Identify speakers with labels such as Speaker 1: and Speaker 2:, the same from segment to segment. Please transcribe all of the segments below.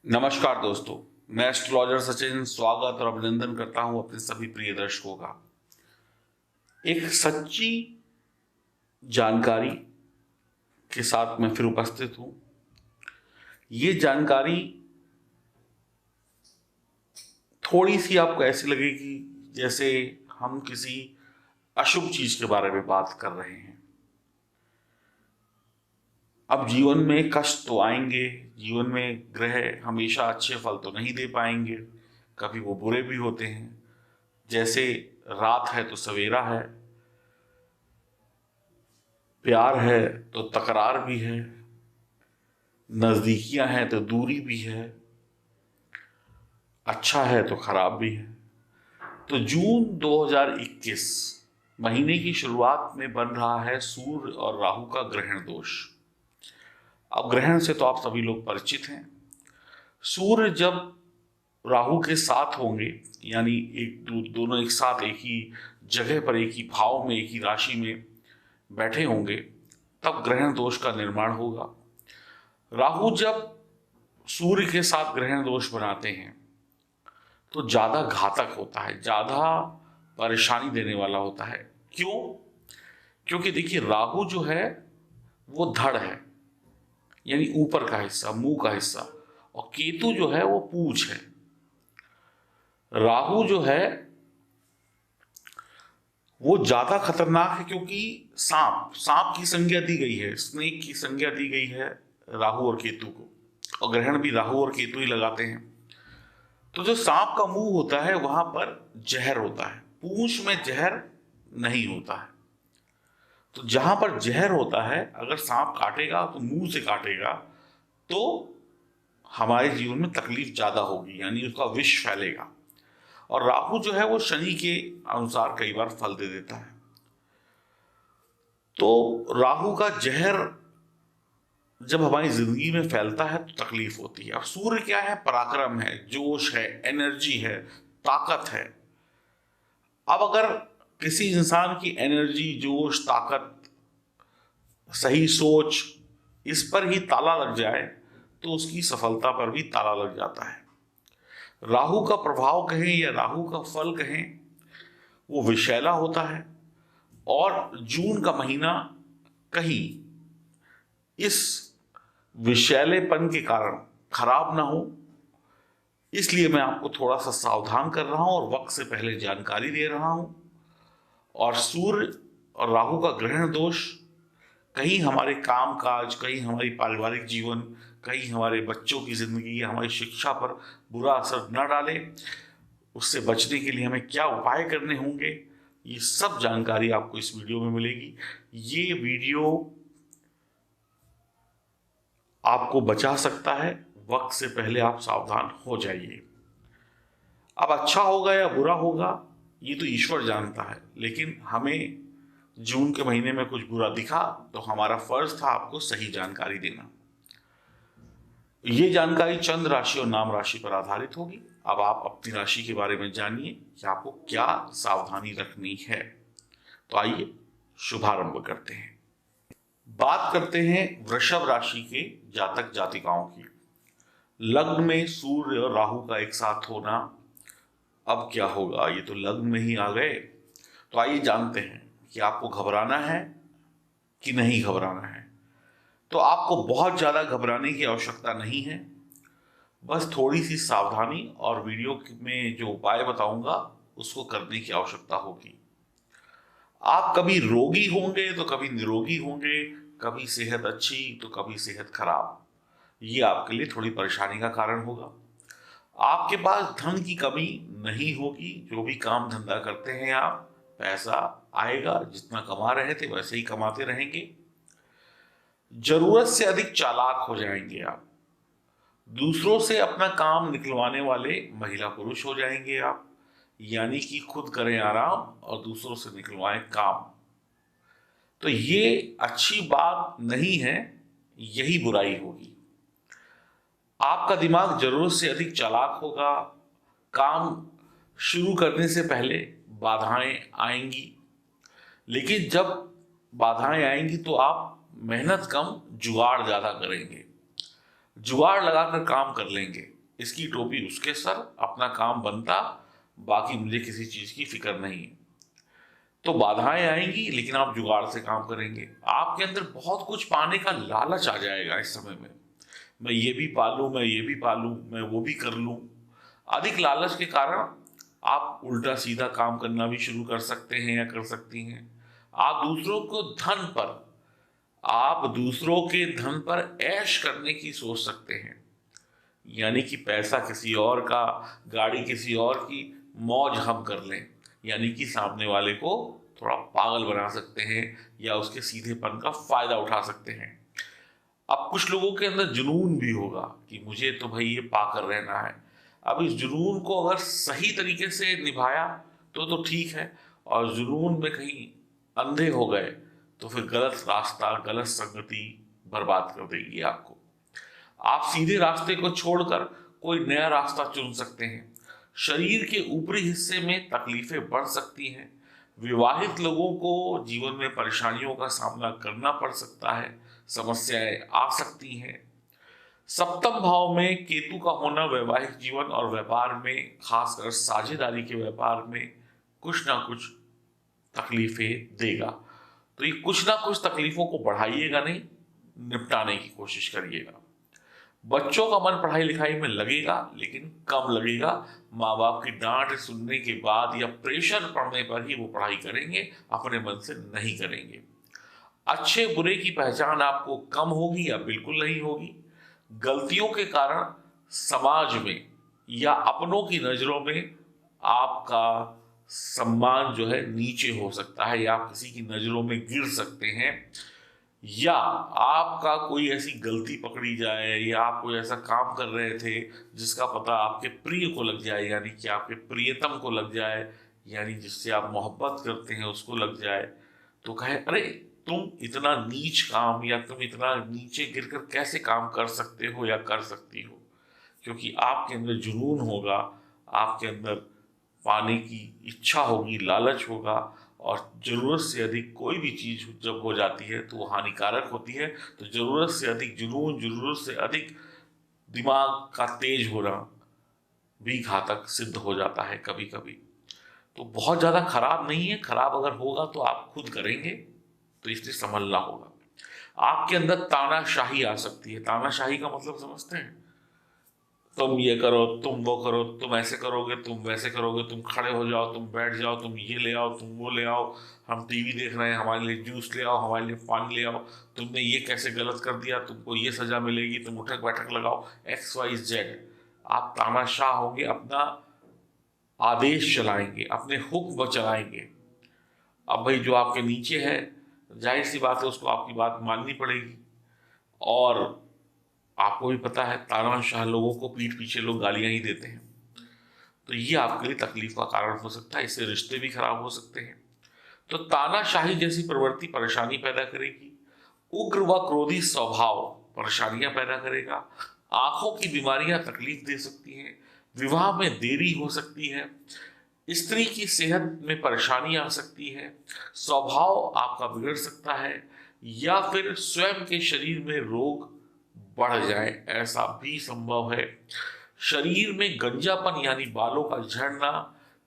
Speaker 1: नमस्कार दोस्तों, मैं एस्ट्रोलॉजर सचिन स्वागत और अभिनंदन करता हूं अपने सभी प्रिय दर्शकों का। एक सच्ची जानकारी के साथ मैं फिर उपस्थित हूं। ये जानकारी थोड़ी सी आपको ऐसी लगेगी जैसे हम किसी अशुभ चीज के बारे में बात कर रहे हैं। अब जीवन में कष्ट तो आएंगे, जीवन में ग्रह हमेशा अच्छे फल तो नहीं दे पाएंगे, कभी वो बुरे भी होते हैं। जैसे रात है तो सवेरा है, प्यार है तो तकरार भी है, नजदीकियां हैं तो दूरी भी है, अच्छा है तो खराब भी है। तो जून 2021 महीने की शुरुआत में बन रहा है सूर्य और राहु का ग्रहण दोष। अब ग्रहण से तो आप सभी लोग परिचित हैं। सूर्य जब राहु के साथ होंगे, यानी दोनों एक साथ एक ही जगह पर, एक ही भाव में, एक ही राशि में बैठे होंगे, तब ग्रहण दोष का निर्माण होगा। राहु जब सूर्य के साथ ग्रहण दोष बनाते हैं तो ज्यादा घातक होता है, ज्यादा परेशानी देने वाला होता है। क्यों? क्योंकि देखिए, राहु जो है वो धड़ है, यानी ऊपर का हिस्सा, मुंह का हिस्सा, और केतु जो है वो पूंछ है। राहु जो है वो ज्यादा खतरनाक है क्योंकि सांप सांप की संज्ञा दी गई है, स्नेक की संज्ञा दी गई है राहु और केतु को, और ग्रहण भी राहु और केतु ही लगाते हैं। तो जो सांप का मुंह होता है वहां पर जहर होता है, पूंछ में जहर नहीं होता है। तो जहां पर जहर होता है, अगर सांप काटेगा तो मुंह से काटेगा, तो हमारे जीवन में तकलीफ ज्यादा होगी, यानी उसका विष फैलेगा। और राहु जो है वो शनि के अनुसार कई बार फल दे देता है। तो राहु का जहर जब हमारी जिंदगी में फैलता है तो तकलीफ होती है। अब सूर्य क्या है? पराक्रम है, जोश है, एनर्जी है, ताकत है। अब अगर किसी इंसान की एनर्जी, जोश, ताकत, सही सोच, इस पर ही ताला लग जाए तो उसकी सफलता पर भी ताला लग जाता है। राहु का प्रभाव कहें या राहु का फल कहें, वो विषैला होता है। और जून का महीना कहीं इस विषैलेपन के कारण खराब ना हो, इसलिए मैं आपको थोड़ा सा सावधान कर रहा हूं और वक्त से पहले जानकारी दे रहा हूं। और सूर्य और राहु का ग्रहण दोष कहीं हमारे काम काज, कहीं हमारी पारिवारिक जीवन, कहीं हमारे बच्चों की जिंदगी या हमारी शिक्षा पर बुरा असर न डाले, उससे बचने के लिए हमें क्या उपाय करने होंगे, ये सब जानकारी आपको इस वीडियो में मिलेगी। ये वीडियो आपको बचा सकता है, वक्त से पहले आप सावधान हो जाइए। अब अच्छा होगा या बुरा होगा ये तो ईश्वर जानता है, लेकिन हमें जून के महीने में कुछ बुरा दिखा तो हमारा फर्ज था आपको सही जानकारी देना। ये जानकारी चंद्र राशि और नाम राशि पर आधारित होगी। अब आप अपनी राशि के बारे में जानिए कि आपको क्या सावधानी रखनी है। तो आइए शुभारंभ करते हैं। बात करते हैं वृषभ राशि के जातक जातिकाओं की। लग्न में सूर्य और राहु का एक साथ होना, अब क्या होगा? ये तो लग्न में ही आ गए। तो आइए जानते हैं कि आपको घबराना है कि नहीं घबराना है। तो आपको बहुत ज्यादा घबराने की आवश्यकता नहीं है, बस थोड़ी सी सावधानी और वीडियो में जो उपाय बताऊंगा उसको करने की आवश्यकता होगी। आप कभी रोगी होंगे तो कभी निरोगी होंगे, कभी सेहत अच्छी तो कभी सेहत खराब। ये आपके लिए थोड़ी परेशानी का कारण होगा। आपके पास धन की कमी नहीं होगी, जो भी काम धंधा करते हैं आप, पैसा आएगा, जितना कमा रहे थे वैसे ही कमाते रहेंगे। जरूरत से अधिक चालाक हो जाएंगे आप, दूसरों से अपना काम निकलवाने वाले महिला पुरुष हो जाएंगे आप, यानी कि खुद करें आराम और दूसरों से निकलवाएं काम। तो ये अच्छी बात नहीं है, यही बुराई होगी। आपका दिमाग जरूरत से अधिक चालाक होगा, काम शुरू करने से पहले बाधाएं आएंगी, लेकिन जब बाधाएं आएंगी तो आप मेहनत कम, जुगाड़ ज्यादा करेंगे, जुगाड़ लगाकर काम कर लेंगे। इसकी टोपी उसके सर, अपना काम बनता, बाकी मुझे किसी चीज की फिक्र नहीं है। तो बाधाएं आएंगी, लेकिन आप जुगाड़ से काम करेंगे। आपके अंदर बहुत कुछ पाने का लालच आ जाएगा इस समय में। मैं ये भी पालूं, मैं ये भी पालूं, मैं वो भी कर लूं। अधिक लालच के कारण आप उल्टा सीधा काम करना भी शुरू कर सकते हैं या कर सकती हैं। आप दूसरों को धन पर आप दूसरों के धन पर ऐश करने की सोच सकते हैं, यानी कि पैसा किसी और का, गाड़ी किसी और की, मौज हम कर लें, यानी कि सामने वाले को थोड़ा पागल बना सकते हैं या उसके सीधेपन का फायदा उठा सकते हैं। अब कुछ लोगों के अंदर जुनून भी होगा कि मुझे तो भाई ये पाकर रहना है। अब इस जुनून को अगर सही तरीके से निभाया तो ठीक है, और जुनून में कहीं अंधे हो गए तो फिर गलत रास्ता, गलत संगति बर्बाद कर देगी आपको। आप सीधे रास्ते को छोड़कर कोई नया रास्ता चुन सकते हैं। शरीर के ऊपरी हिस्से में तकलीफें बढ़ सकती हैं। विवाहित लोगों को जीवन में परेशानियों का सामना करना पड़ सकता है, समस्याएं आ सकती हैं। सप्तम भाव में केतु का होना वैवाहिक जीवन और व्यापार में, खासकर साझेदारी के व्यापार में कुछ ना कुछ तकलीफें देगा। तो ये कुछ ना कुछ तकलीफों को बढ़ाइएगा नहीं, निपटाने की कोशिश करिएगा। बच्चों का मन पढ़ाई लिखाई में लगेगा, लेकिन कम लगेगा। माँ बाप की डांट सुनने के बाद या प्रेशर पड़ने पर ही वो पढ़ाई करेंगे, अपने मन से नहीं करेंगे। अच्छे बुरे की पहचान आपको कम होगी या बिल्कुल नहीं होगी। गलतियों के कारण समाज में या अपनों की नजरों में आपका सम्मान जो है नीचे हो सकता है, या आप किसी की नजरों में गिर सकते हैं, या आपका कोई ऐसी गलती पकड़ी जाए, या आप कोई ऐसा काम कर रहे थे जिसका पता आपके प्रिय को लग जाए, यानी कि आपके प्रियतम को लग जाए, यानी जिससे आप मोहब्बत करते हैं उसको लग जाए, तो कहे अरे तुम इतना नीच काम, या तुम इतना नीचे गिरकर कैसे काम कर सकते हो या कर सकती हो। क्योंकि आपके अंदर जुनून होगा, आपके अंदर पाने की इच्छा होगी, लालच होगा, और जरूरत से अधिक कोई भी चीज जब हो जाती है तो वो हानिकारक होती है। तो जरूरत से अधिक जुनून, जरूरत से अधिक दिमाग का तेज होना भी घातक सिद्ध हो जाता है कभी कभी। तो बहुत ज्यादा खराब नहीं है, खराब अगर होगा तो आप खुद करेंगे, तो इसलिए संभलना होगा। आपके अंदर तानाशाही आ सकती है। तानाशाही का मतलब समझते हैं? तुम ये करो, तुम वो करो, तुम ऐसे करोगे, तुम वैसे करोगे, तुम खड़े हो जाओ, तुम बैठ जाओ, तुम ये ले आओ, तुम वो ले आओ, हम टीवी देख रहे हैं, हमारे लिए जूस ले आओ, हमारे लिए पानी ले आओ, तुमने ये कैसे गलत कर दिया, तुमको ये सजा मिलेगी, तुम उठक बैठक लगाओ, XYZ। आप तानाशाह होंगे, अपना आदेश चलाएंगे, अपने हुक्म चलाएंगे। अब भाई जो आपके नीचे है, जाहिर सी बात है उसको आपकी बात माननी पड़ेगी। और आपको भी पता है तानाशाह लोगों को पीठ पीछे लोग गालियां ही देते हैं। तो ये आपके लिए तकलीफ का कारण हो सकता है, इससे रिश्ते भी खराब हो सकते हैं। तो तानाशाही जैसी प्रवृत्ति परेशानी पैदा करेगी। उग्र व क्रोधी स्वभाव परेशानियां पैदा करेगा। आंखों की बीमारियां तकलीफ दे सकती हैं। विवाह में देरी हो सकती है। स्त्री की सेहत में परेशानी आ सकती है। स्वभाव आपका बिगड़ सकता है, या फिर स्वयं के शरीर में रोग बढ़ जाए, ऐसा भी संभव है। शरीर में गंजापन यानी बालों का झड़ना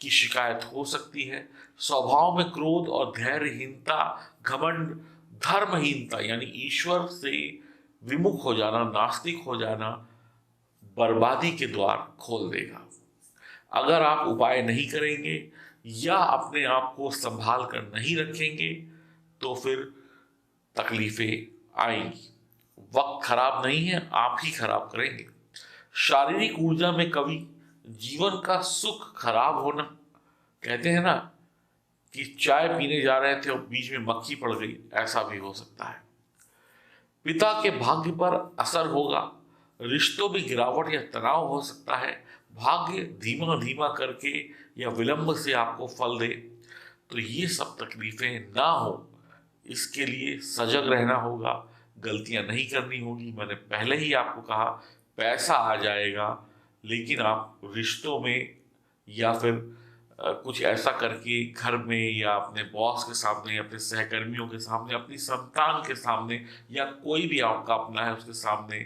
Speaker 1: की शिकायत हो सकती है। स्वभाव में क्रोध और धैर्यहीनता, घमंड, धर्महीनता यानी ईश्वर से विमुख हो जाना, नास्तिक हो जाना बर्बादी के द्वार खोल देगा। अगर आप उपाय नहीं करेंगे या अपने आप को संभाल कर नहीं रखेंगे तो फिर तकलीफें आएंगी। वक्त खराब नहीं है, आप ही खराब करेंगे। शारीरिक ऊर्जा में कमी, जीवन का सुख खराब होना। कहते हैं ना कि चाय पीने जा रहे थे और बीच में मक्खी पड़ गई, ऐसा भी हो सकता है। पिता के भाग्य पर असर होगा। रिश्तों में गिरावट या तनाव हो सकता है। भाग्य धीमा धीमा करके या विलंब से आपको फल दे। तो ये सब तकलीफें ना हो, इसके लिए सजग रहना होगा, गलतियां नहीं करनी होगी। मैंने पहले ही आपको कहा पैसा आ जाएगा, लेकिन आप रिश्तों में या फिर कुछ ऐसा करके घर में या अपने बॉस के सामने, अपने सहकर्मियों के सामने, अपनी संतान के सामने, या कोई भी आपका अपना है उसके सामने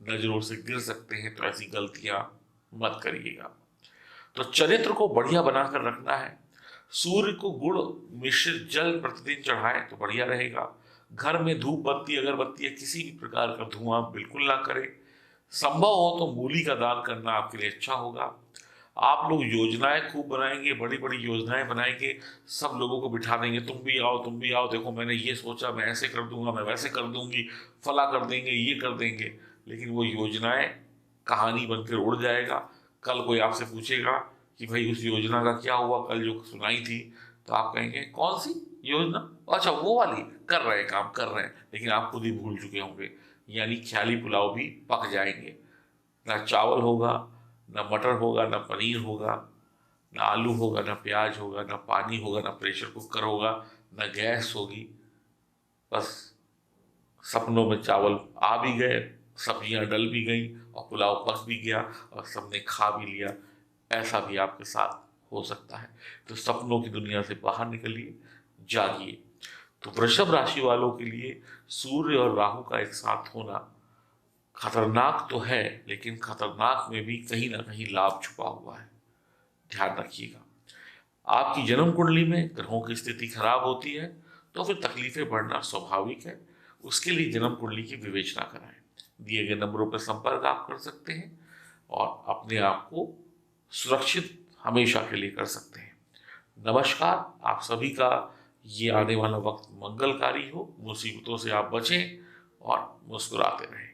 Speaker 1: नजरों से गिर सकते हैं। तो ऐसी गलतियां मत करिएगा। तो चरित्र को बढ़िया बनाकर रखना है। सूर्य को गुड़ मिश्रित जल प्रतिदिन चढ़ाएं तो बढ़िया रहेगा। घर में धूप बत्ती अगरबत्ती या किसी भी प्रकार का धुआं बिल्कुल ना करें। संभव हो तो मूली का दान करना आपके लिए अच्छा होगा। आप लोग योजनाएं खूब बनाएंगे, बड़ी बड़ी योजनाएं बनाएंगे, सब लोगों को बिठा देंगे, तुम भी आओ, देखो मैंने ये सोचा, मैं ऐसे कर दूंगा, मैं वैसे कर दूंगी, फला कर देंगे, ये कर देंगे। लेकिन वो योजनाएं कहानी बनकर उड़ जाएगा। कल कोई आपसे पूछेगा कि भाई उस योजना का क्या हुआ, कल जो सुनाई थी, तो आप कहेंगे कौन सी योजना, अच्छा वो वाली, कर रहे हैं, काम कर रहे हैं, लेकिन आप खुद ही भूल चुके होंगे। यानी ख्याली पुलाव भी पक जाएंगे। ना चावल होगा, ना मटर होगा, ना पनीर होगा, ना आलू होगा, ना प्याज होगा, ना पानी होगा, ना प्रेशर कुकर होगा, ना गैस होगी। बस सपनों में चावल आ भी गए, सब्जियां डल भी गई और पुलाव पक भी गया और सबने खा भी लिया। ऐसा भी आपके साथ हो सकता है। तो सपनों की दुनिया से बाहर निकलिए, जागिए। तो वृषभ राशि वालों के लिए सूर्य और राहु का एक साथ होना खतरनाक तो है, लेकिन खतरनाक में भी कहीं ना कहीं लाभ छुपा हुआ है। ध्यान रखिएगा। आपकी जन्म कुंडली में ग्रहों की स्थिति खराब होती है तो फिर तकलीफें बढ़ना स्वाभाविक है। उसके लिए जन्म कुंडली की विवेचना कराएं। दिए गए नंबरों पर संपर्क आप कर सकते हैं और अपने आप को सुरक्षित हमेशा के लिए कर सकते हैं। नमस्कार। आप सभी का ये आने वाला वक्त मंगलकारी हो, मुसीबतों से आप बचें और मुस्कुराते रहें।